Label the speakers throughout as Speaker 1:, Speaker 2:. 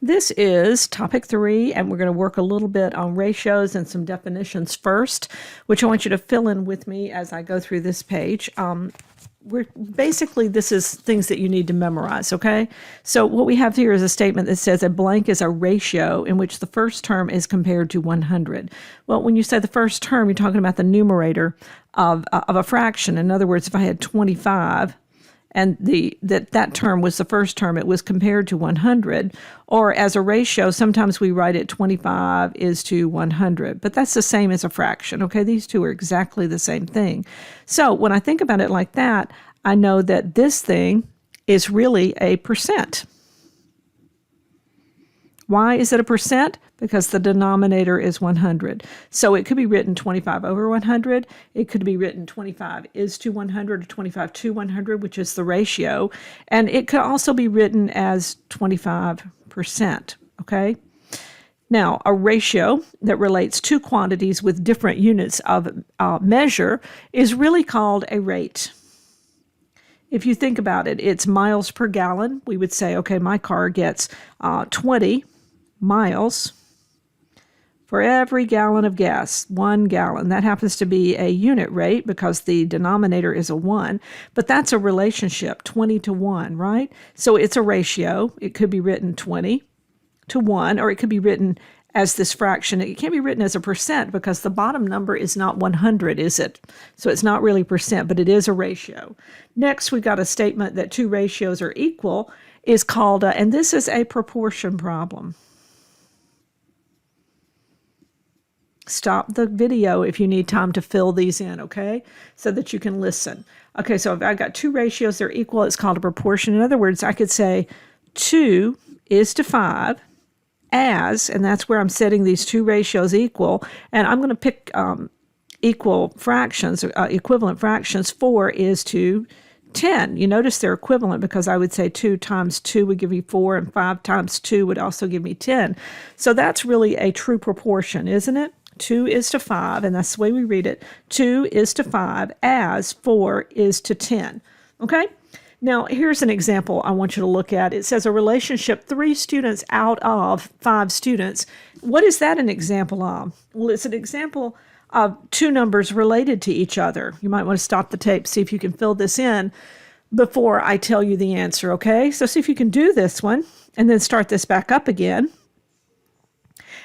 Speaker 1: This is topic 3, and we're going to work a little bit on ratios and some definitions first, which I want you to fill in with me as I go through this page. This is things that you need to memorize, okay? So what we have here is a statement that says a blank is a ratio in which the first term is compared to 100. Well, when you say the first term, you're talking about the numerator of a fraction. In other words, if I had 25, and that term was the first term, it was compared to 100, or as a ratio, sometimes we write it 25 is to 100, but that's the same as a fraction, okay? These two are exactly the same thing. So when I think about it like that, I know that this thing is really a percent. Why is it a percent? Because the denominator is 100. So it could be written 25 over 100. It could be written 25 is to 100 or 25 to 100, which is the ratio. And it could also be written as 25%, okay? Now, a ratio that relates two quantities with different units of measure is really called a rate. If you think about it, it's miles per gallon. We would say, okay, my car gets 20 miles for every gallon of gas, 1 gallon. That happens to be a unit rate because the denominator is a 1, but that's a relationship, 20 to 1, right? So it's a ratio. It could be written 20 to 1, or it could be written as this fraction. It can't be written as a percent because the bottom number is not 100, is it? So it's not really percent, but it is a ratio. Next, we've got a statement that two ratios are equal is called, and this is a proportion problem. Stop the video if you need time to fill these in, okay? So that you can listen. Okay, so if I've got two ratios, they're equal, it's called a proportion. In other words, I could say 2 is to 5 as, and that's where I'm setting these two ratios equal, and I'm going to pick equivalent fractions. 4 is to 10. You notice they're equivalent because I would say 2 times 2 would give me 4, and 5 times 2 would also give me 10. So that's really a true proportion, isn't it? 2 is to 5, and that's the way we read it. 2 is to 5 as 4 is to 10. Okay? Now, here's an example I want you to look at. It says a relationship 3 students out of 5 students. What is that an example of? Well, it's an example of two numbers related to each other. You might want to stop the tape, see if you can fill this in before I tell you the answer, okay? So see if you can do this one, and then start this back up again.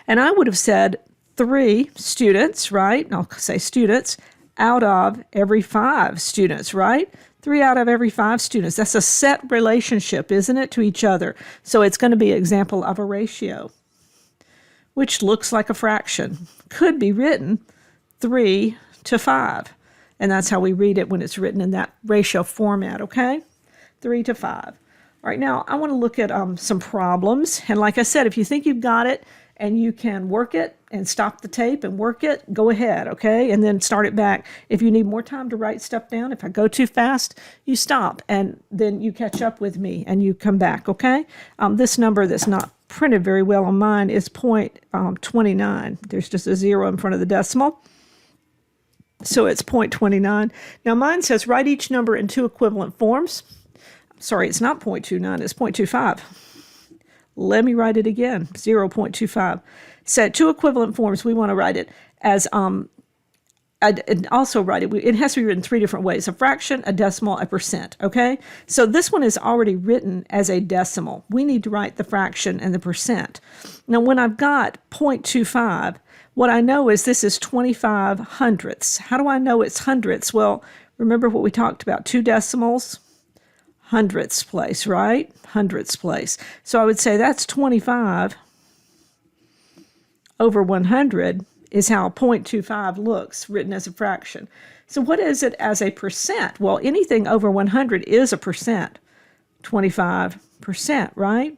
Speaker 1: And I would have said 3 students, right? I'll say students out of every 5 students, right? 3 out of every 5 students. That's a set relationship, isn't it, to each other? So it's going to be an example of a ratio, which looks like a fraction. Could be written 3 to 5. And that's how we read it when it's written in that ratio format, okay? 3 to 5. All right, now I want to look at some problems. And like I said, if you think you've got it and you can work it and stop the tape and work it, go ahead, okay? And then start it back. If you need more time to write stuff down, if I go too fast, you stop and then you catch up with me and you come back, okay? This number that's not printed very well on mine is 0.29. There's just a 0 in front of the decimal. So it's 0.29. Now mine says write each number in two equivalent forms. Sorry, it's not 0.29, it's 0.25. Let me write it again, 0.25. Set two equivalent forms. We want to write it as, I'd also write it, it has to be written 3 different ways: a fraction, a decimal, a percent, okay? So this one is already written as a decimal. We need to write the fraction and the percent. Now when I've got 0.25, what I know is this is 25 hundredths. How do I know it's hundredths? Well, remember what we talked about, 2 decimals, hundredths place, right? Hundredths place. So I would say that's 25 over 100 is how 0.25 looks written as a fraction. So what is it as a percent? Well, anything over 100 is a percent, 25%, right?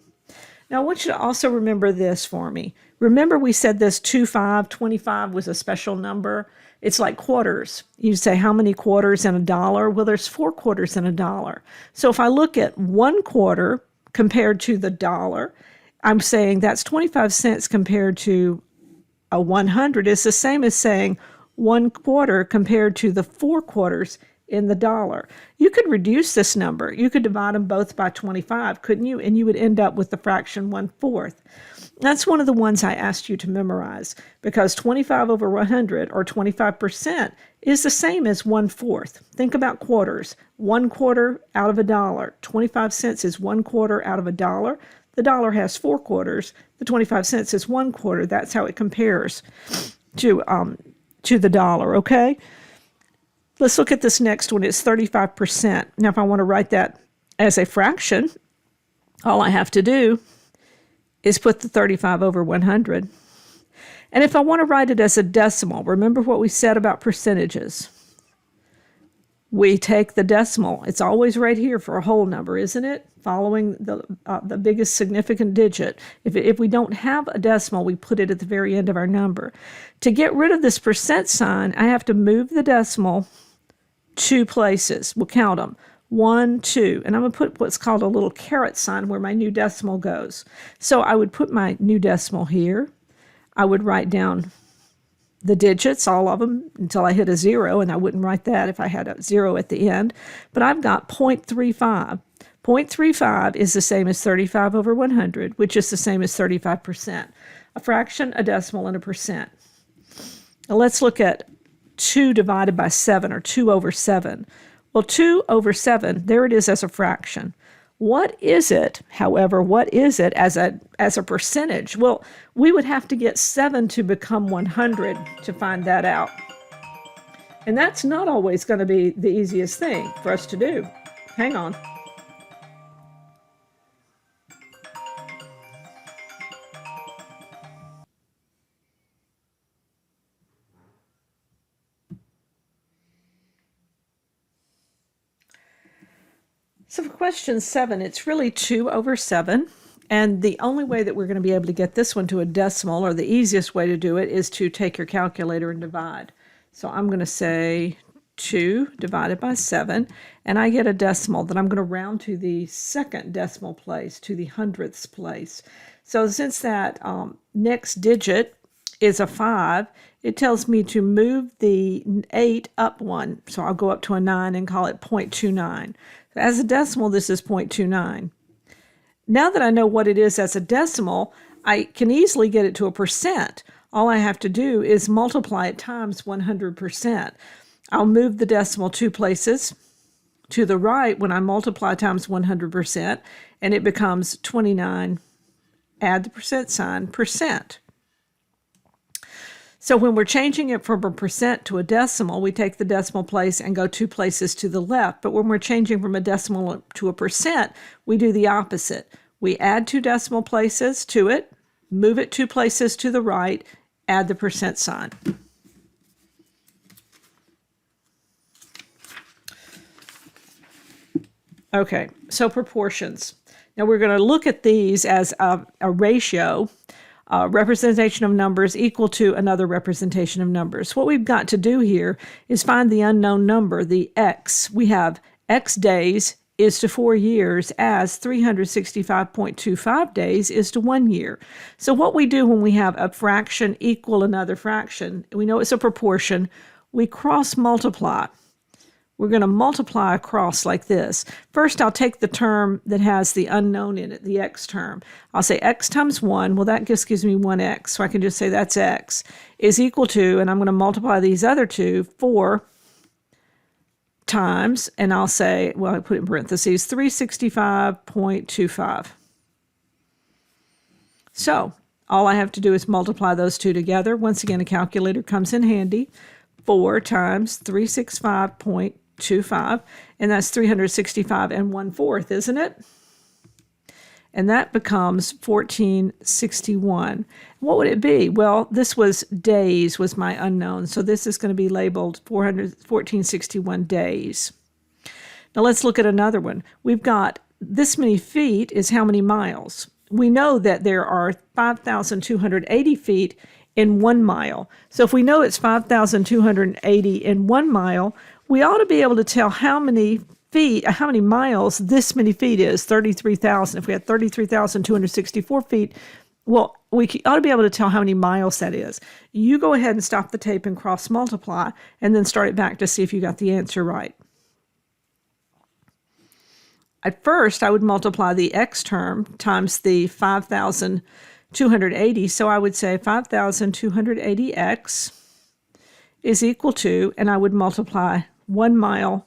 Speaker 1: Now I want you to also remember this for me. Remember we said this 25 was a special number. It's like quarters. You say how many quarters in a dollar? Well, there's 4 quarters in a dollar. So if I look at 1 quarter compared to the dollar, I'm saying that's 25 cents compared to a 100. It's the same as saying 1 quarter compared to the 4 quarters in the dollar. You could reduce this number. You could divide them both by 25, couldn't you? And you would end up with the fraction 1/4. That's one of the ones I asked you to memorize, because 25 over 100, or 25%, is the same as 1/4. Think about quarters. 1/4 out of a dollar. 25 cents is 1/4 out of a dollar. The dollar has 4 quarters. The 25 cents is 1/4. That's how it compares to the dollar, okay? Let's look at this next one. It's 35%. Now, if I want to write that as a fraction, all I have to do is put the 35 over 100. And if I want to write it as a decimal, remember what we said about percentages. We take the decimal. It's always right here for a whole number, isn't it? Following the biggest significant digit. If we don't have a decimal, we put it at the very end of our number. To get rid of this percent sign, I have to move the decimal 2 places. We'll count them. 1, 2, and I'm going to put what's called a little caret sign where my new decimal goes. So I would put my new decimal here. I would write down the digits, all of them, until I hit a 0, and I wouldn't write that if I had a 0 at the end. But I've got 0.35. 0.35 is the same as 35 over 100, which is the same as 35%. A fraction, a decimal, and a percent. Now let's look at 2 divided by 7, or 2 over 7. Well, 2 over 7, there it is as a fraction. What is it, however, what is it as a percentage? Well, we would have to get 7 to become 100 to find that out. And that's not always going to be the easiest thing for us to do. Hang on. So for question 7, it's really 2 over 7. And the only way that we're going to be able to get this one to a decimal, or the easiest way to do it, is to take your calculator and divide. So I'm going to say 2 divided by 7, and I get a decimal that I'm going to round to the second decimal place, to the hundredths place. So since that next digit is a 5, it tells me to move the 8 up 1. So I'll go up to a 9 and call it 0.29. As a decimal, this is 0.29. Now that I know what it is as a decimal, I can easily get it to a percent. All I have to do is multiply it times 100%. I'll move the decimal 2 places to the right when I multiply times 100%, and it becomes 29. Add the percent sign, percent. So when we're changing it from a percent to a decimal, we take the decimal place and go 2 places to the left. But when we're changing from a decimal to a percent, we do the opposite. We add 2 decimal places to it, move it 2 places to the right, add the percent sign. Okay, so proportions. Now we're going to look at these as a ratio. Representation of numbers equal to another representation of numbers. What we've got to do here is find the unknown number, the x. We have x days is to 4 years as 365.25 days is to 1 year. So what we do when we have a fraction equal another fraction, we know it's a proportion, we cross multiply. We're going to multiply across like this. First, I'll take the term that has the unknown in it, the x term. I'll say x times 1. Well, that just gives me 1x, so I can just say that's x, is equal to, and I'm going to multiply these other two, 4 times, and I'll say, well, I put it in parentheses, 365.25. So all I have to do is multiply those two together. Once again, a calculator comes in handy. 4 times 365.25, and that's 365 and 1/4, isn't it? And that becomes 1461. What would it be? Well, this was days, was my unknown, so this is going to be labeled 1461 days. Now let's look at another one. We've got this many feet is how many miles? We know that there are 5,280 feet in 1 mile. So if we know it's 5,280 in 1 mile, we ought to be able to tell how many miles this many feet is, 33,000. If we had 33,264 feet, well, we ought to be able to tell how many miles that is. You go ahead and stop the tape and cross multiply, and then start it back to see if you got the answer right. at first I would multiply the x term times the 5,280. So I would say 5,280x is equal to, and I would multiply 1 mile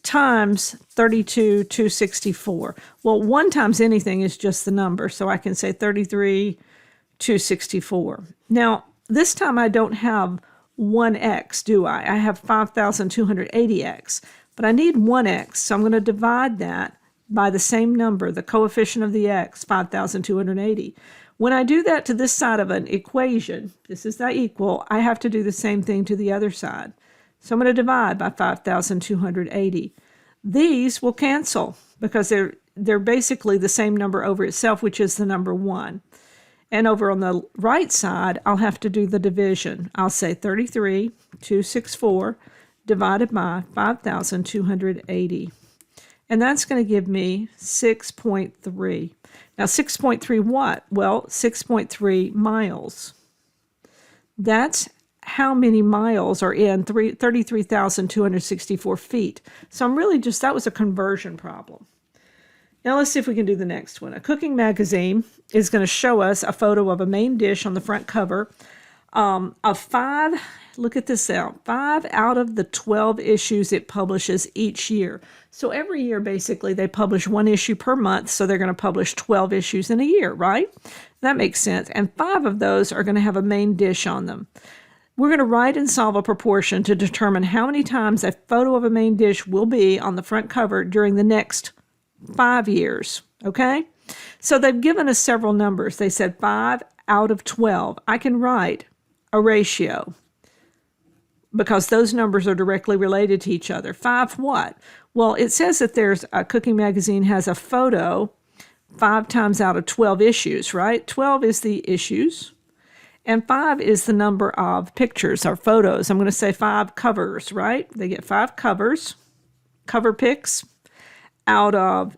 Speaker 1: times 32,264. Well, 1 times anything is just the number, so I can say 33,264. Now, this time I don't have 1x, do I? I have 5,280x, but I need 1x, so I'm going to divide that by the same number, the coefficient of the x, 5,280. When I do that to this side of an equation, this is that equal, I have to do the same thing to the other side. So I'm going to divide by 5,280. These will cancel because they're basically the same number over itself, which is the number 1. And over on the right side, I'll have to do the division. I'll say 33,264 divided by 5,280. And that's going to give me 6.3. Now, 6.3 what? Well, 6.3 miles. That's how many miles are in 33,264 feet. So I'm really just, that was a conversion problem. Now let's see if we can do the next one. A cooking magazine is going to show us a photo of a main dish on the front cover of 5, look at this out, 5 out of the 12 issues it publishes each year. So every year, basically, they publish 1 issue per month, so they're going to publish 12 issues in a year, right? That makes sense. And 5 of those are going to have a main dish on them. We're going to write and solve a proportion to determine how many times a photo of a main dish will be on the front cover during the next 5 years, okay? So they've given us several numbers. They said 5 out of 12. I can write a ratio because those numbers are directly related to each other. 5 what? Well, it says that there's a cooking magazine has a photo 5 times out of 12 issues, right? 12 is the issues, and 5 is the number of pictures or photos. I'm going to say 5 covers, right? They get 5 covers, cover pics, out of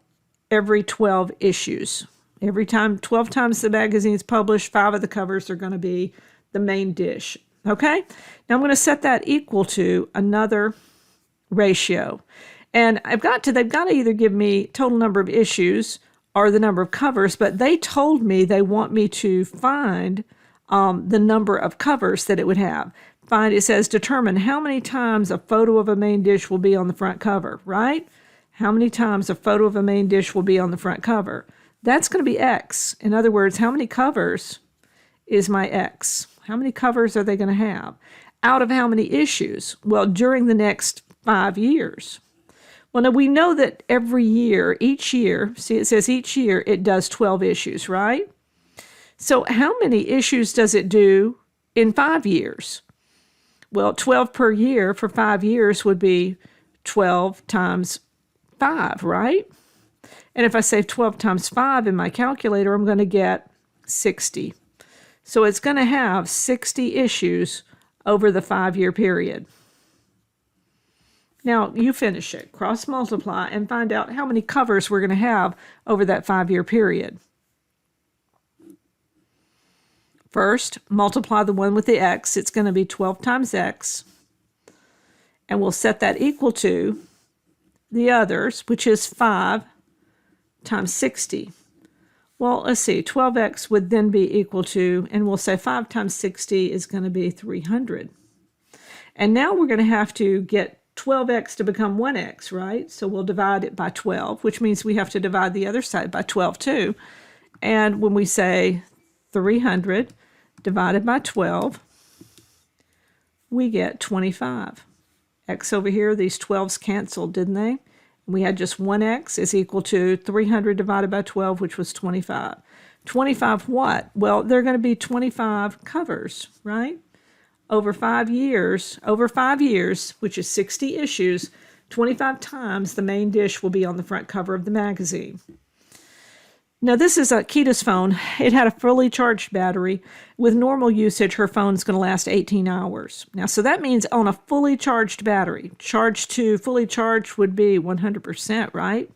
Speaker 1: every 12 issues. Every time, 12 times the magazine is published, 5 of the covers are going to be the main dish. Okay? Now I'm going to set that equal to another ratio. And they've got to either give me total number of issues or the number of covers, but they told me they want me to find the number of covers that it would have. It says determine how many times a photo of a main dish will be on the front cover, right? How many times a photo of a main dish will be on the front cover? That's going to be X. In other words, how many covers is my X? How many covers are they going to have? Out of how many issues? Well, during the next 5 years. Well, now we know that every year, each year, see it says each year it does 12 issues, right? So how many issues does it do in 5 years? Well, 12 per year for 5 years would be 12 times 5, right? And if I say 12 times 5 in my calculator, I'm going to get 60. So it's going to have 60 issues over the 5-year period. Now, you finish it. Cross multiply and find out how many covers we're going to have over that 5-year period. First, multiply the one with the x. It's going to be 12 times x. And we'll set that equal to the others, which is 5 times 60. Well, let's see, 12x would then be equal to, and we'll say 5 times 60 is going to be 300. And now we're going to have to get 12x to become 1x, right? So we'll divide it by 12, which means we have to divide the other side by 12 too. And when we say 300 divided by 12, we get 25. X over here, these 12s canceled, didn't they? We had just 1x is equal to 300 divided by 12, which was 25. 25 what? Well, they're going to be 25 covers, right? Over 5 years, which is 60 issues, 25 times the main dish will be on the front cover of the magazine. Now, this is Kita's phone. It had a fully charged battery. With normal usage, her phone's going to last 18 hours. Now, so that means on a fully charged battery, charged to fully charged would be 100%, right?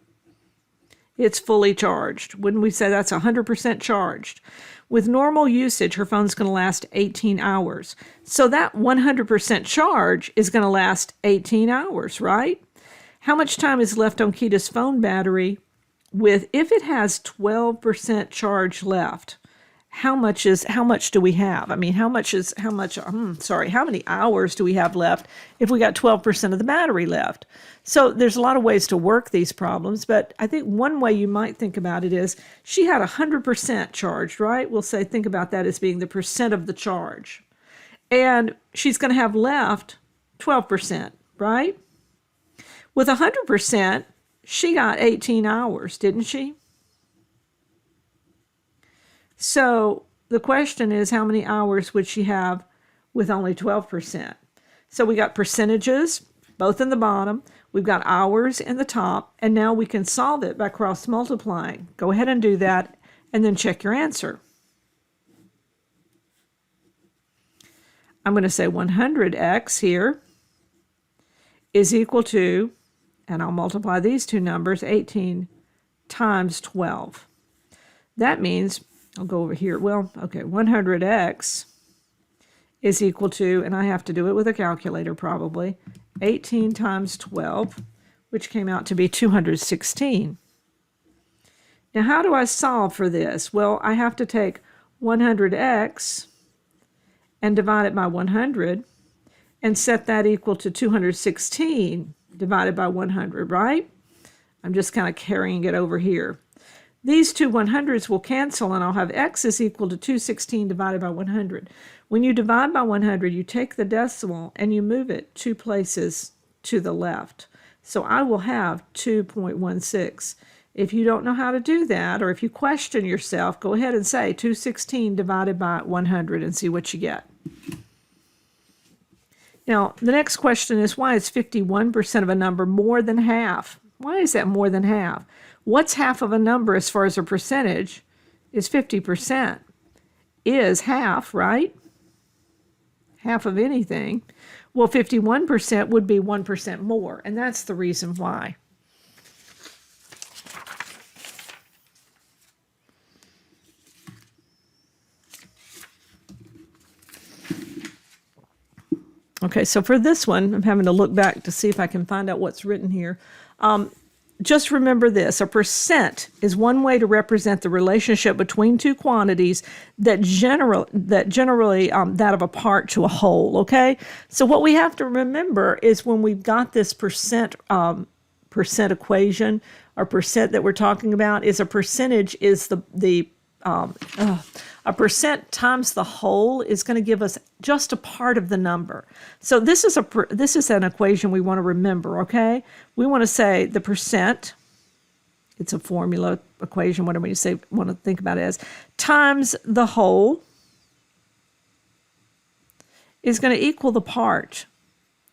Speaker 1: It's fully charged. Wouldn't we say that's 100% charged? With normal usage, her phone's going to last 18 hours. So that 100% charge is going to last 18 hours, right? How much time is left on Kita's phone battery with, if it has 12% charge left, how much do we have? I mean, how many hours do we have left if we got 12% of the battery left? So there's a lot of ways to work these problems, but I think one way you might think about it is she had 100% charged, right? We'll say, think about that as being the percent of the charge. And she's going to have left 12%, right? With 100%, she got 18 hours, didn't she? So the question is, how many hours would she have with only 12%? So we got percentages, both in the bottom. We've got hours in the top. And now we can solve it by cross multiplying. Go ahead and do that, and then check your answer. I'm going to say 100x here is equal to, and I'll multiply these two numbers, 18 times 12. That means, I'll go over here. Well, okay, 100x is equal to, and I have to do it with a calculator probably, 18 times 12, which came out to be 216. Now, how do I solve for this? Well, I have to take 100x and divide it by 100 and set that equal to 216 divided by 100, right? I'm just kind of carrying it over here. These two 100s will cancel, and I'll have x is equal to 216 divided by 100. When you divide by 100, you take the decimal and you move it 2 places to the left. So I will have 2.16. If you don't know how to do that, or if you question yourself, go ahead and say 216 divided by 100 and see what you get. Now, the next question is, why is 51% of a number more than half? Why is that more than half? What's half of a number as far as a percentage? Is 50%. Is half, right? Half of anything. Well, 51% would be 1% more, and that's the reason why. Okay, so for this one, I'm having to look back to see if I can find out what's written here. Just remember this: a percent is one way to represent the relationship between two quantities that generally that of a part to a whole. Okay, so what we have to remember is when we've got this percent equation or percent that we're talking about, is a percentage is a percent times the whole is going to give us just a part of the number. So this is an equation we want to remember, okay? We want to say the percent, it's a formula equation, whatever you say, want to think about it as, times the whole is going to equal the part,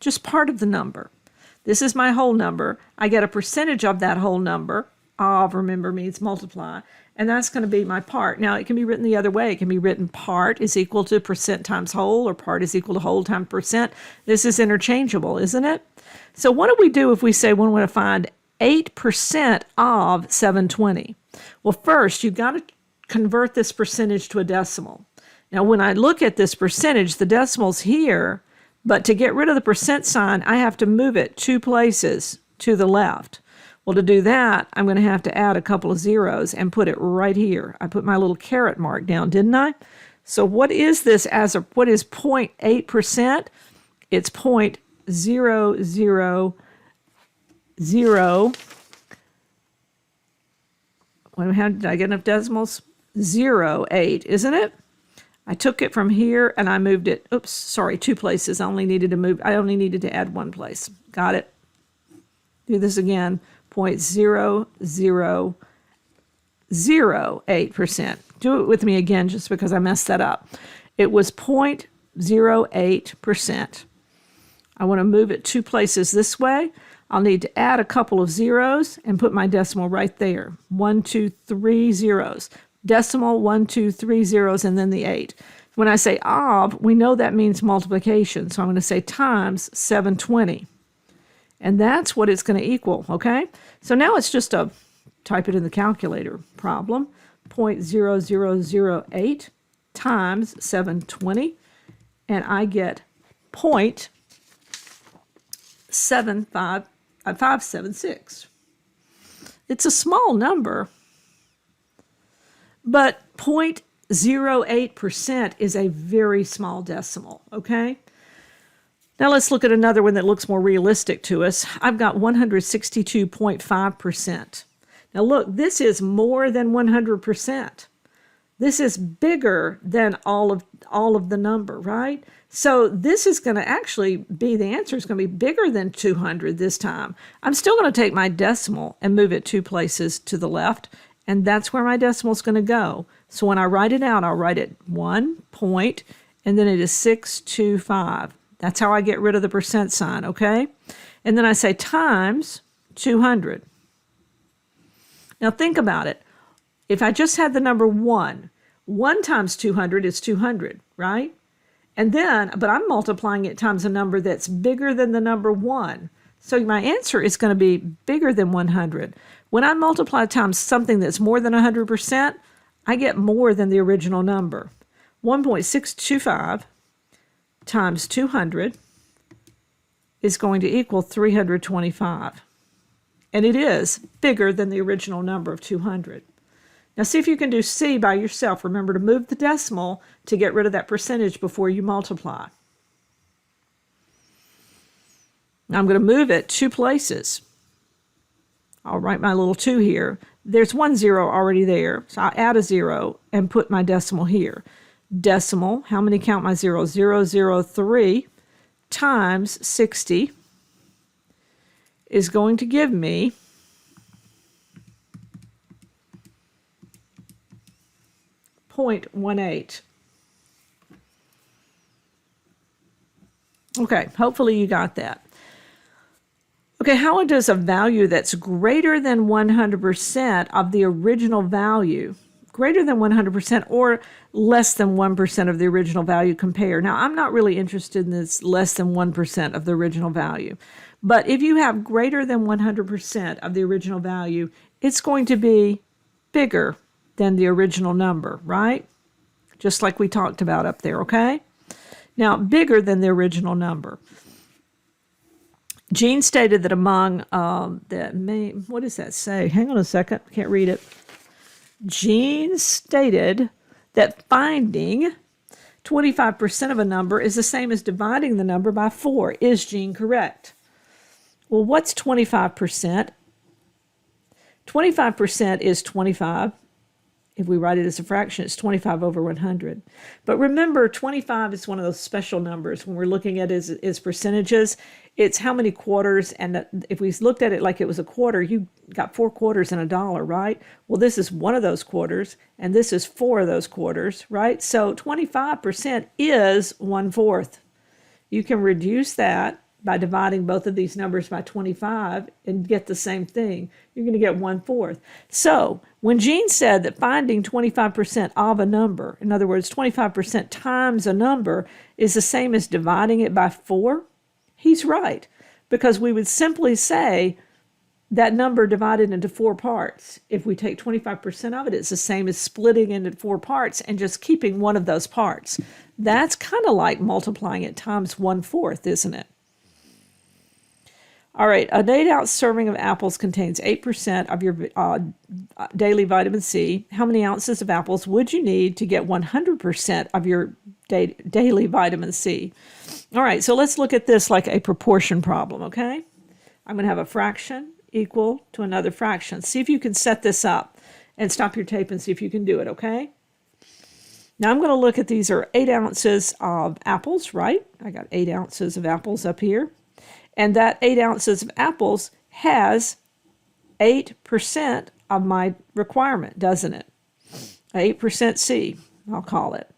Speaker 1: just part of the number. This is my whole number. I get a percentage of that whole number. Of, remember, means multiply. And that's going to be my part. Now, it can be written the other way. It can be written part is equal to percent times whole, or part is equal to whole times percent. This is interchangeable, isn't it? So what do we do if we say we want to find 8% of 720? Well, first, you've got to convert this percentage to a decimal. Now, when I look at this percentage, the decimal's here, but to get rid of the percent sign, I have to move it 2 places to the left. Well, to do that, I'm going to have to add a couple of zeros and put it right here. I put my little caret mark down, didn't I? So what is this what is 0.8%? It's 0.000, how did I get enough decimals? 0.8, isn't it? I took it from here and I moved it, 2 places. I only needed to add 1 place. Got it? Do this again. 0.0008%. Do it with me again just because I messed that up. It was 0.08%. I want to move it 2 places this way. I'll need to add a couple of zeros and put my decimal right there. 1, 2, 3 zeros. Decimal, 1, 2, 3 zeros, and then the 8. When I say of, we know that means multiplication. So I'm going to say times 720. And that's what it's going to equal, okay? So now it's just a type it in the calculator problem. 0.0008 times 720, and I get 0.576. It's a small number, but 0.08% is a very small decimal, okay? Now let's look at another one that looks more realistic to us. I've got 162.5%. Now look, this is more than 100%. This is bigger than all of the number, right? So this is going to actually be, the answer is going to be bigger than 200 this time. I'm still going to take my decimal and move it 2 places to the left, and that's where my decimal is going to go. So when I write it out, I'll write it 1 point, and then it is 625. That's how I get rid of the percent sign, okay? And then I say times 200. Now think about it. If I just had the number 1 times 200 is 200, right? And then, but I'm multiplying it times a number that's bigger than the number 1. So my answer is going to be bigger than 100. When I multiply times something that's more than 100%, I get more than the original number. 1.625 times 200 is going to equal 325. And it is bigger than the original number of 200. Now see if you can do C by yourself. Remember to move the decimal to get rid of that percentage before you multiply. Now I'm going to move it 2 places. I'll write my little 2 here. There's 1 0 already there, so I'll add a 0 and put my decimal here. Decimal, how many count my zeros? 003 times 60 is going to give me 0.18. Okay, hopefully you got that. Okay, how does a value that's greater than 100% of the original value, greater than 100% or less than 1% of the original value compare? Now, I'm not really interested in this less than 1% of the original value, but if you have greater than 100% of the original value, it's going to be bigger than the original number, right? Just like we talked about up there, okay? Now, bigger than the original number. Jean stated that among what does that say? Hang on a second, I can't read it. Jean stated that finding 25% of a number is the same as dividing the number by 4. Is Jean correct? Well, what's 25%? 25% is 25. If we write it as a fraction, it's 25 over 100. But remember, 25 is one of those special numbers. When we're looking at it as percentages, it's how many quarters. And if we looked at it like it was a quarter, you got 4 quarters in a dollar, right? Well, this is one of those quarters, and this is 4 of those quarters, right? So 25% is 1/4. You can reduce that by dividing both of these numbers by 25 and get the same thing. You're going to get 1/4. So when Jean said that finding 25% of a number, in other words, 25% times a number, is the same as dividing it by 4, he's right. Because we would simply say that number divided into 4 parts. If we take 25% of it, it's the same as splitting into 4 parts and just keeping one of those parts. That's kind of like multiplying it times 1/4, isn't it? All right, a 8-ounce serving of apples contains 8% of your daily vitamin C. How many ounces of apples would you need to get 100% of your daily vitamin C? All right, so let's look at this like a proportion problem, okay? I'm going to have a fraction equal to another fraction. See if you can set this up and stop your tape and see if you can do it, okay? Now I'm going to look at these are 8 ounces of apples, right? I got 8 ounces of apples up here. And that 8 ounces of apples has 8% of my requirement, doesn't it? 8% C, I'll call it.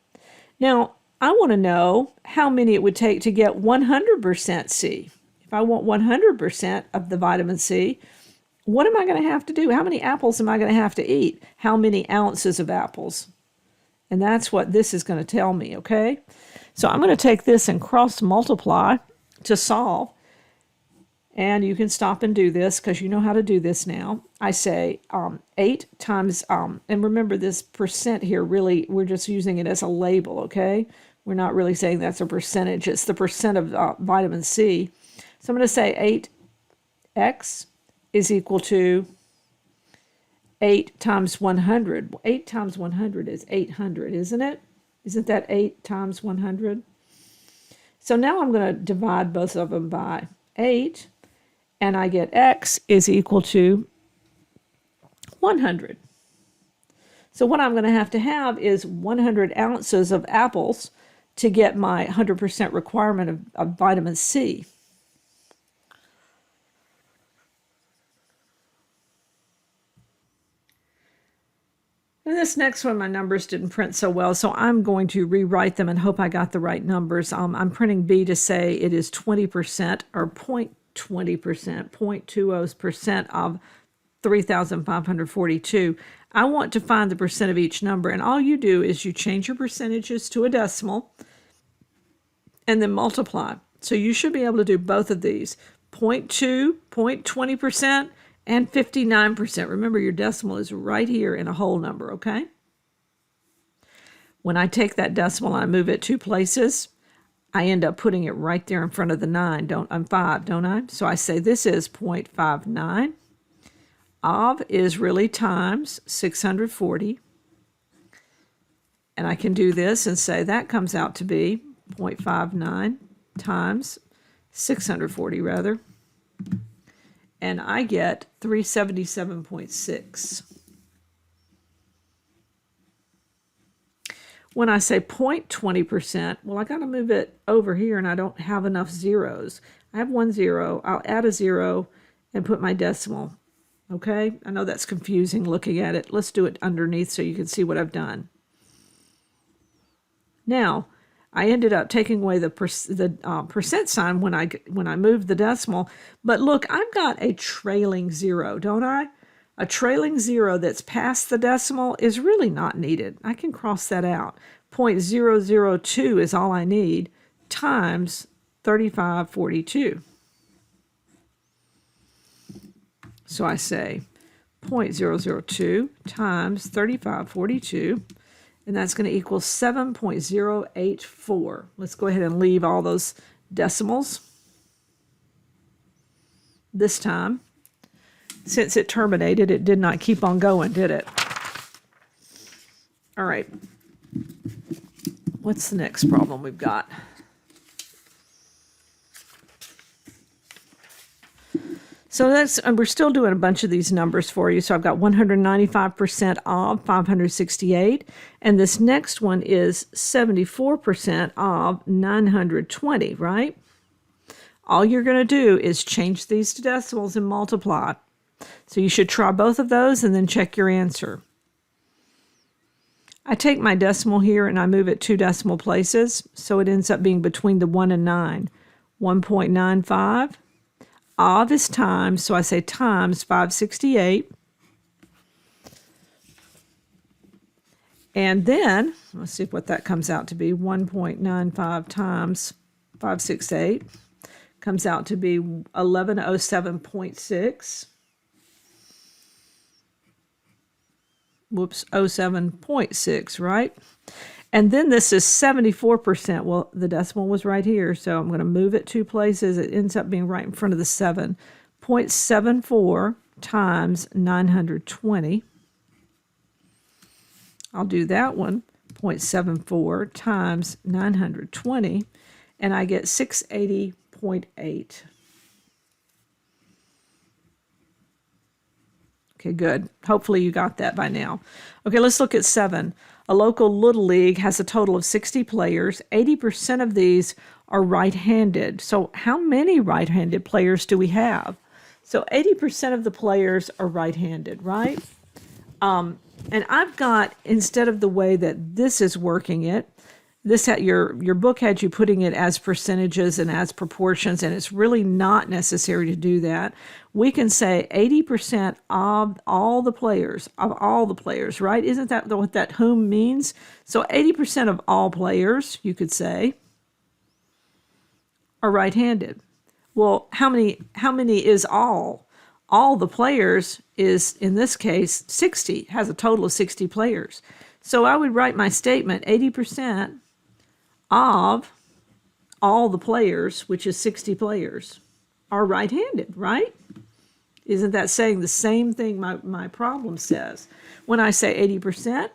Speaker 1: Now, I want to know how many it would take to get 100% C. If I want 100% of the vitamin C, what am I going to have to do? How many apples am I going to have to eat? How many ounces of apples? And that's what this is going to tell me, okay? So I'm going to take this and cross multiply to solve. And you can stop and do this because you know how to do this now. I say 8 times, and remember this percent here, really, we're just using it as a label, okay? We're not really saying that's a percentage. It's the percent of vitamin C. So I'm going to say 8x is equal to 8 times 100. 8 times 100 is 800, isn't it? Isn't that 8 times 100? So now I'm going to divide both of them by 8, and I get x is equal to 100. So what I'm going to have is 100 ounces of apples to get my 100% requirement of vitamin C. And this next one, my numbers didn't print so well, so I'm going to rewrite them and hope I got the right numbers. I'm printing B to say it is 20% or 0.20%, 0.20% of 3,542. I want to find the percent of each number, and all you do is you change your percentages to a decimal and then multiply. So you should be able to do both of these, 0.2, 0.20%, and 59%. Remember, your decimal is right here in a whole number, okay? When I take that decimal and I move it 2 places, I end up putting it right there in front of the 5, don't I? So I say this is 0.59. Of is really times 640. And I can do this and say that comes out to be 0.59 times 640 rather. And I get 377.6. When I say 0.20%, well, I got to move it over here and I don't have enough zeros. I have 1 0. I'll add a 0 and put my decimal. Okay? I know that's confusing looking at it. Let's do it underneath so you can see what I've done. Now, I ended up taking away the percent sign when I moved the decimal. But look, I've got a trailing 0, don't I? A trailing 0 that's past the decimal is really not needed. I can cross that out. 0.002 is all I need times 3542. So I say 0.002 times 3542. And that's going to equal 7.084. Let's go ahead and leave all those decimals this time. Since it terminated, it did not keep on going, did it? All right. What's the next problem we've got? So we're still doing a bunch of these numbers for you. So I've got 195% of 568. And this next one is 74% of 920, right? All you're going to do is change these to decimals and multiply. So you should try both of those and then check your answer. I take my decimal here and I move it 2 decimal places. So it ends up being between the 1 and 9. 1.95. Of is times, so I say times 568. And then, let's see what that comes out to be. 1.95 times 568 comes out to be 1107.6. Whoops, 07.6, right? And then this is 74%. Well, the decimal was right here, so I'm going to move it 2 places. It ends up being right in front of the 7. 0.74 times 920. I'll do that one. 0.74 times 920. And I get 680.8. Okay, good. Hopefully you got that by now. Okay, let's look at 7. A local Little League has a total of 60 players. 80% of these are right-handed. So how many right-handed players do we have? So 80% of the players are right-handed, right? And I've got, instead of the way that this is working it, your book had you putting it as percentages and as proportions, and it's really not necessary to do that. We can say 80% of all the players, right? Isn't that what that whom means? So 80% of all players, you could say, are right-handed. Well, how many is all? All the players is, in this case, 60, has a total of 60 players. So I would write my statement, 80% of all the players, which is 60 players, are right-handed, right? Isn't that saying the same thing my problem says? When I say 80%,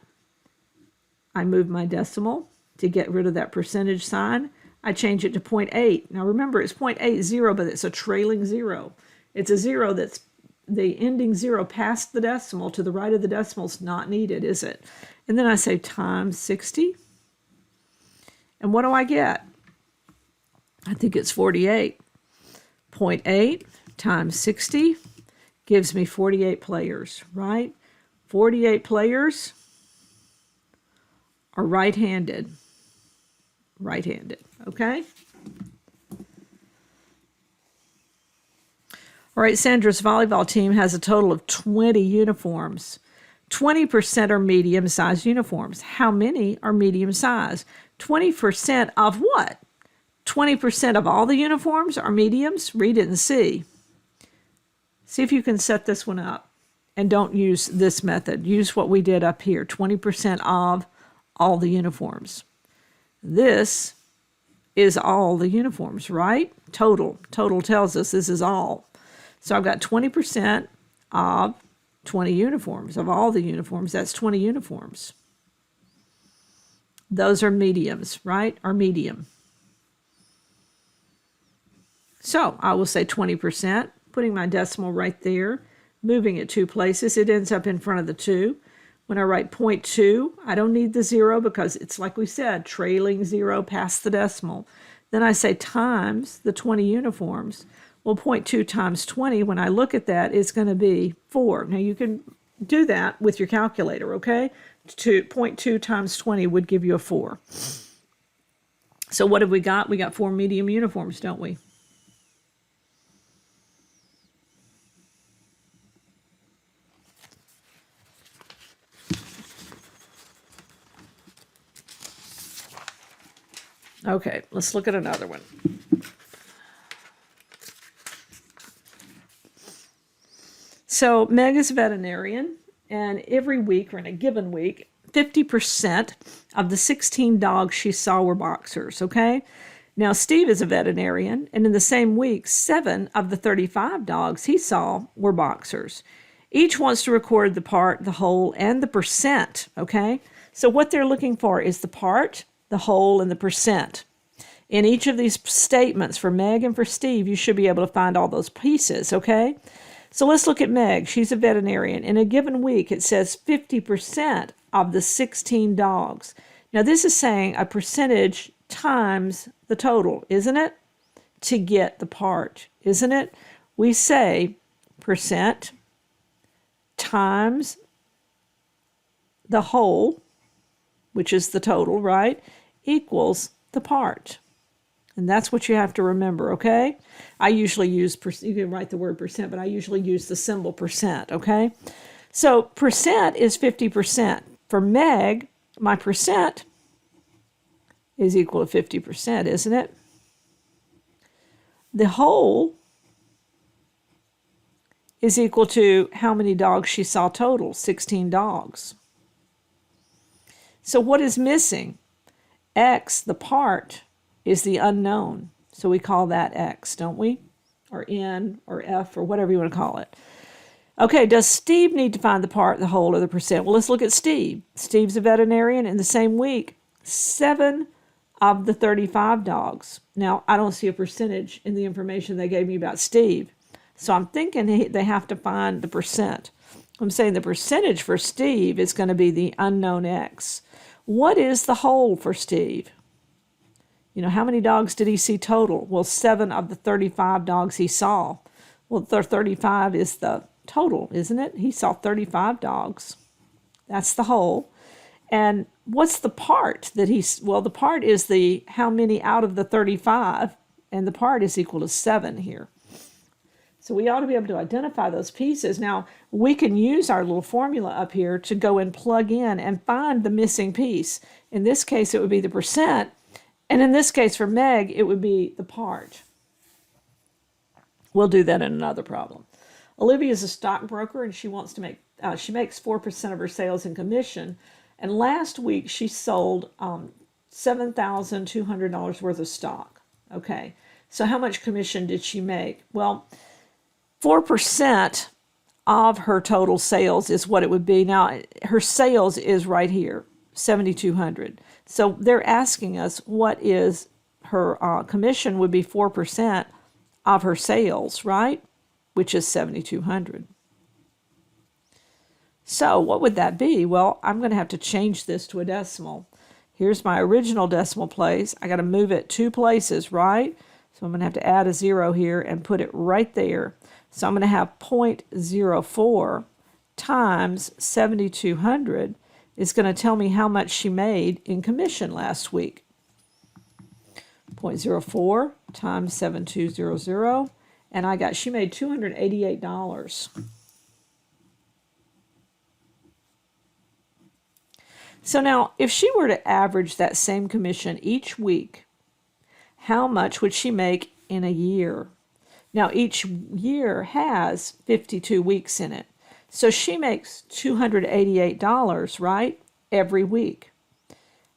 Speaker 1: I move my decimal to get rid of that percentage sign. I change it to 0.8. Now remember, it's 0.80, but it's a trailing zero. It's a zero that's the ending zero past the decimal to the right of the decimal is not needed, is it? And then I say times 60. And what do I get? I think it's 48. 0.8 times 60 gives me 48 players, right? 48 players are right-handed. Right-handed, okay? All right, Sandra's volleyball team has a total of 20 uniforms. 20% are medium-sized uniforms. How many are medium-sized? 20% of what? 20% of all the uniforms are mediums? Read it and see. See if you can set this one up. And don't use this method. Use what we did up here, 20% of all the uniforms. This is all the uniforms, right? Total. Total tells us this is all. So I've got 20% of 20 uniforms. Of all the uniforms, that's 20 uniforms. Those are mediums, right? Are medium. So I will say 20%, putting my decimal right there, moving it 2 places. It ends up in front of the 2. When I write 0.2, I don't need the 0 because it's, like we said, trailing 0 past the decimal. Then I say times the 20 uniforms. Well, 0.2 times 20, when I look at that, is going to be 4. Now, you can do that with your calculator, okay? 0.2 times 20 would give you a 4. So what have we got? We got 4 medium uniforms, don't we? Okay, let's look at another one. So Meg is a veterinarian, and every week, or in a given week, 50% of the 16 dogs she saw were boxers, okay? Now, Steve is a veterinarian, and in the same week, 7 of the 35 dogs he saw were boxers. Each wants to record the part, the whole, and the percent, okay? So what they're looking for is the part, the whole, and the percent. In each of these statements, for Meg and for Steve, you should be able to find all those pieces, okay? So let's look at Meg. She's a veterinarian. In a given week, it says 50% of the 16 dogs. Now, this is saying a percentage times the total, isn't it? To get the part, isn't it? We say percent times the whole, which is the total, right, equals the part. And that's what you have to remember, okay? I usually use, you can write the word percent, but I usually use the symbol percent, okay? So percent is 50%. For Meg, my percent is equal to 50%, isn't it? The whole is equal to how many dogs she saw total, 16 dogs. So what is missing? X, the part, is the unknown. So we call that X, don't we? Or N, or F, or whatever you want to call it. Okay, does Steve need to find the part, the whole, or the percent? Well, let's look at Steve. Steve's a veterinarian. In the same week, 7 of the 35 dogs. Now, I don't see a percentage in the information they gave me about Steve. So I'm thinking they have to find the percent. I'm saying the percentage for Steve is going to be the unknown X. What is the whole for Steve? You know, how many dogs did he see total? Well, 7 of the 35 dogs he saw. Well, the 35 is the total, isn't it? He saw 35 dogs. That's the whole. And what's the part that well, the part is the how many out of the 35, and the part is equal to 7 here. So we ought to be able to identify those pieces. Now, we can use our little formula up here to go and plug in and find the missing piece. In this case, it would be the percent. And in this case, for Meg, it would be the part. We'll do that in another problem. Olivia is a stockbroker, and she wants to make, she makes 4% of her sales in commission. And last week, she sold $7,200 worth of stock. Okay, so how much commission did she make? Well, 4% of her total sales is what it would be. Now, her sales is right here, 7,200. So they're asking us what is her commission would be 4% of her sales, right? Which is 7,200. So what would that be? Well, I'm going to have to change this to a decimal. Here's my original decimal place. I got to move it 2 places, right? So I'm going to have to add a 0 here and put it right there. So I'm going to have 0.04 times 7,200 is going to tell me how much she made in commission last week. 0.04 times 7,200, and she made $288. So now, if she were to average that same commission each week, how much would she make in a year? Now, each year has 52 weeks in it. So she makes $288, right, every week.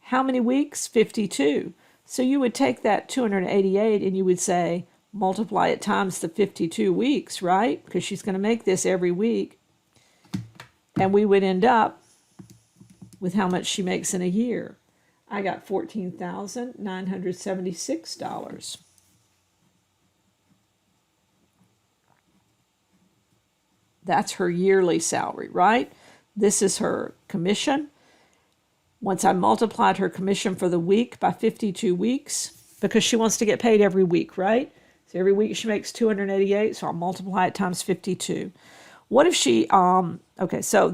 Speaker 1: How many weeks? 52. So you would take that 288 and you would say, multiply it times the 52 weeks, right? Because she's going to make this every week. And we would end up with how much she makes in a year. I got $14,976. That's her yearly salary, right? This is her commission. Once I multiplied her commission for the week by 52 weeks, because she wants to get paid every week, right? So every week she makes 288, so I'll multiply it times 52. What if she, okay, so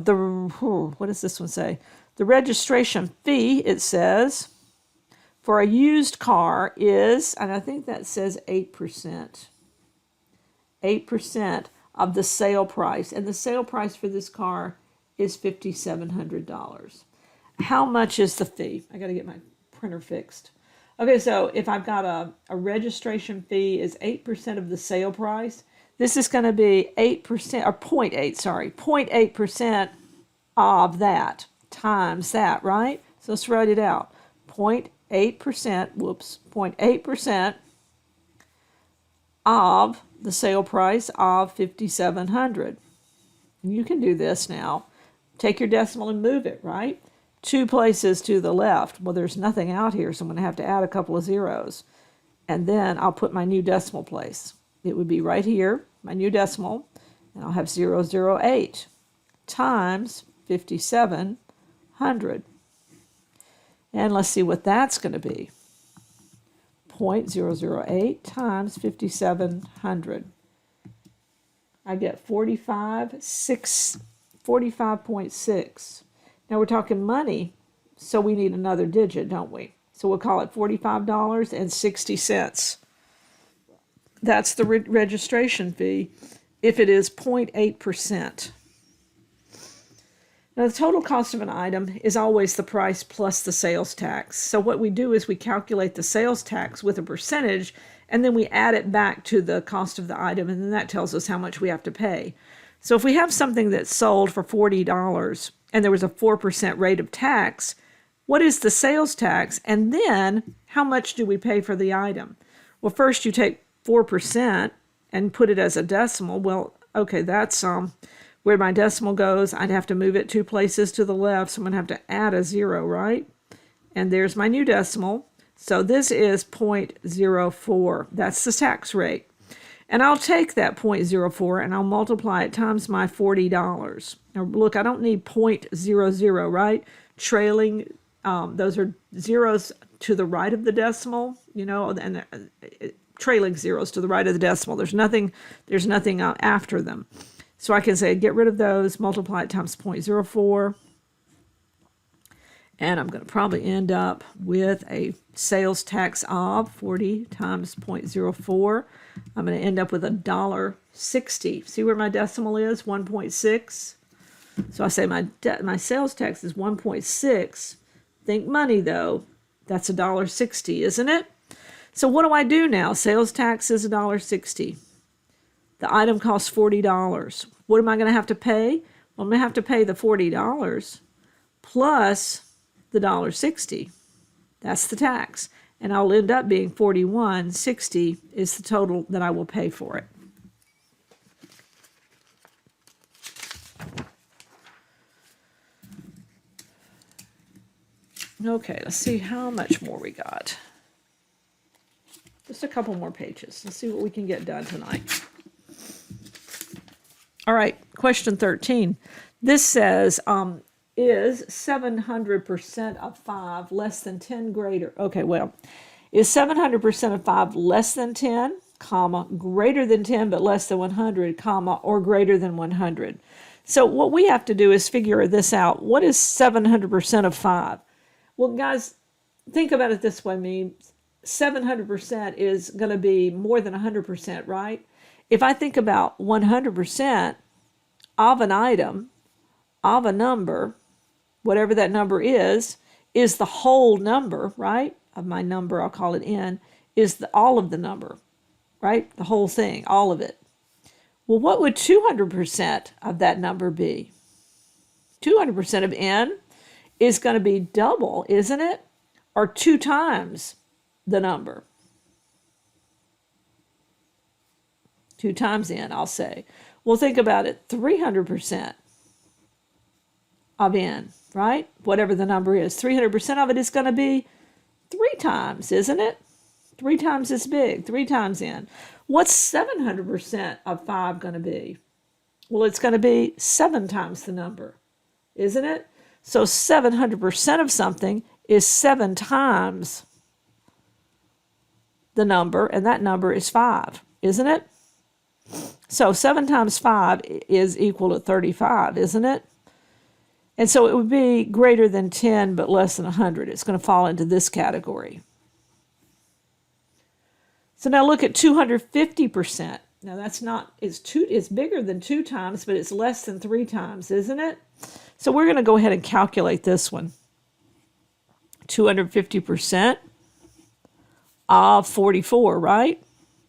Speaker 1: what does this one say? The registration fee, it says, for a used car is, and I think that says 8%. 8% of the sale price. And the sale price for this car is $5,700. How much is the fee? I got to get my printer fixed. Okay, so if I've got a registration fee is 8% of the sale price, this is going to be 8%, or 0.8% of that times that, right? So let's write it out. 0.8% of the sale price of $5,700. And you can do this now. Take your decimal and move it, right? 2 places to the left. Well, there's nothing out here, so I'm going to have to add a couple of zeros. And then I'll put my new decimal place. It would be right here, my new decimal, and I'll have 008 times 5,700. And let's see what that's going to be. 0.008 times 5,700. I get 45.6. Now we're talking money, so we need another digit, don't we? So we'll call it $45.60. That's the registration fee if it is 0.8%. Now the total cost of an item is always the price plus the sales tax. So what we do is we calculate the sales tax with a percentage, and then we add it back to the cost of the item, and then that tells us how much we have to pay. So if we have something that's sold for $40 and there was a 4% rate of tax, what is the sales tax? And then how much do we pay for the item? Well, first you take 4% and put it as a decimal. Well, okay, that's where my decimal goes. I'd have to move it 2 places to the left, so I'm going to have to add a 0, right? And there's my new decimal. So this is 0.04. That's the tax rate. And I'll take that 0.04 and I'll multiply it times my $40. Now look, I don't need 0.00, right? Trailing, those are zeros to the right of the decimal, you know, and trailing zeros to the right of the decimal. There's nothing after them. So I can say get rid of those, multiply it times 0.04. And I'm going to probably end up with a sales tax of 40 times 0.04. I'm going to end up with $1.60. See where my decimal is? 1.6. So I say my sales tax is 1.6. Think money, though. That's $1.60, isn't it? So what do I do now? Sales tax is $1.60. The item costs $40. What am I going to have to pay? Well, I'm going to have to pay the $40 plus the $1.60. That's the tax. And I'll end up being $41.60 is the total that I will pay for it. Okay, let's see how much more we got. Just a couple more pages. Let's see what we can get done tonight. All right, question 13. This says, is 700% of 5 less than 10 greater? Okay, well, is 700% of 5 less than 10, comma, greater than 10 but less than 100, comma, or greater than 100? So what we have to do is figure this out. What is 700% of 5? Well, guys, think about it this way, me. 700% is going to be more than 100%, right? If I think about 100% of an item, of a number, whatever that number is the whole number, right? Of my number, I'll call it n, is all of the number, right? The whole thing, all of it. Well, what would 200% of that number be? 200% of n is going to be double, isn't it? Or 2 times the number. 2 times n, I'll say. Well, think about it. 300% of n, right? Whatever the number is. 300% of it is going to be 3 times, isn't it? 3 times as big, 3 times n. What's 700% of 5 going to be? Well, it's going to be 7 times the number, isn't it? So 700% of something is 7 times the number, and that number is 5, isn't it? So 7 times 5 is equal to 35, isn't it? And so it would be greater than 10 but less than 100. It's going to fall into this category. So now look at 250%. Now that's not, it's bigger than 2 times, but it's less than 3 times, isn't it? So we're going to go ahead and calculate this one. 250% of 44, right?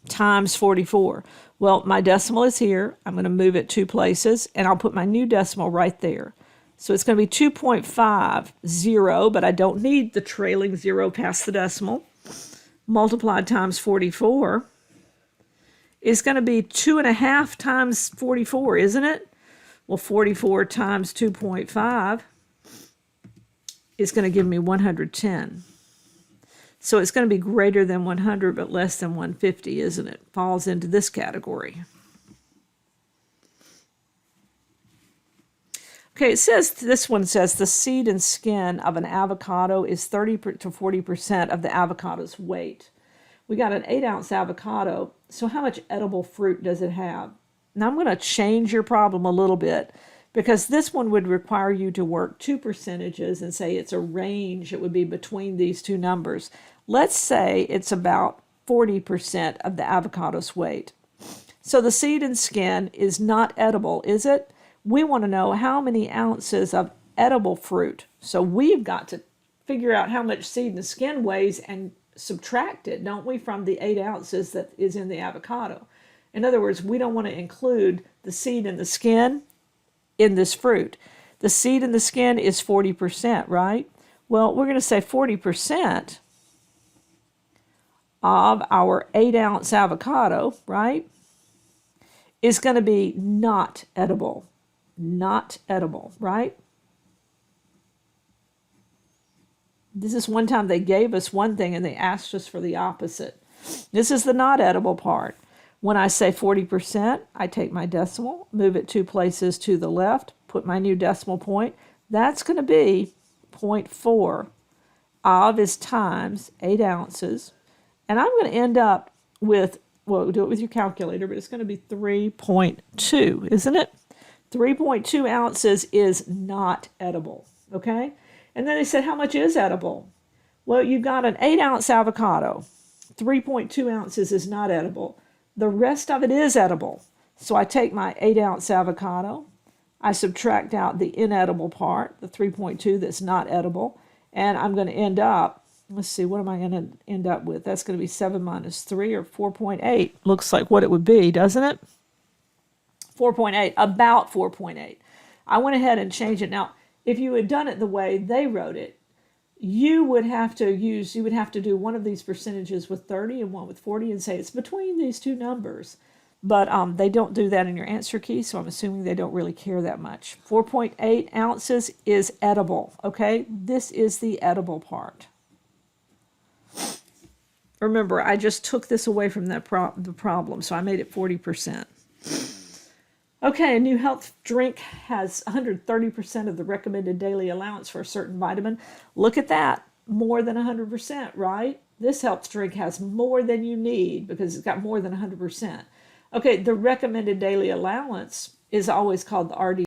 Speaker 1: Times 44. Well, my decimal is here. I'm going to move it 2 places, and I'll put my new decimal right there. So it's going to be 2.50, but I don't need the trailing 0 past the decimal. Multiplied times 44 is going to be 2.5 times 44, isn't it? Well, 44 times 2.5 is going to give me 110. So it's going to be greater than 100 but less than 150, isn't it? Falls into this category. Okay, this one says the seed and skin of an avocado is 30 to 40% of the avocado's weight. We got an 8-ounce avocado, so how much edible fruit does it have? Now I'm going to change your problem a little bit because this one would require you to work 2 percentages and say it's a range. It would be between these two numbers. Let's say it's about 40% of the avocado's weight. So the seed and skin is not edible, is it? We want to know how many ounces of edible fruit. So we've got to figure out how much seed and skin weighs and subtract it, don't we, from the 8 ounces that is in the avocado. In other words, we don't want to include the seed and the skin in this fruit. The seed and the skin is 40%, right? Well, we're going to say 40% of our 8-ounce avocado, right, is going to be not edible. Not edible, right? This is one time they gave us one thing and they asked us for the opposite. This is the not edible part. When I say 40%, I take my decimal, move it 2 places to the left, put my new decimal point. That's going to be 0.4 of is times 8 ounces. And I'm going to end up with, well, do it with your calculator, but it's going to be 3.2, isn't it? 3.2 ounces is not edible, okay? And then they said, how much is edible? Well, you got an 8-ounce avocado. 3.2 ounces is not edible. The rest of it is edible. So I take my 8-ounce avocado, I subtract out the inedible part, the 3.2 that's not edible, and I'm going to end up, let's see, what am I going to end up with? That's going to be 7 minus 3, or 4.8. Looks like what it would be, doesn't it? 4.8, about 4.8. I went ahead and changed it. Now, if you had done it the way they wrote it, you would have to do one of these percentages with 30 and one with 40 and say it's between these two numbers. But they don't do that in your answer key, so I'm assuming they don't really care that much. 4.8 ounces is edible, okay? This is the edible part. Remember, I just took this away from the problem, so I made it 40%. Okay, a new health drink has 130% of the recommended daily allowance for a certain vitamin. Look at that, more than 100%, right? This health drink has more than you need because it's got more than 100%. Okay, the recommended daily allowance is always called the RD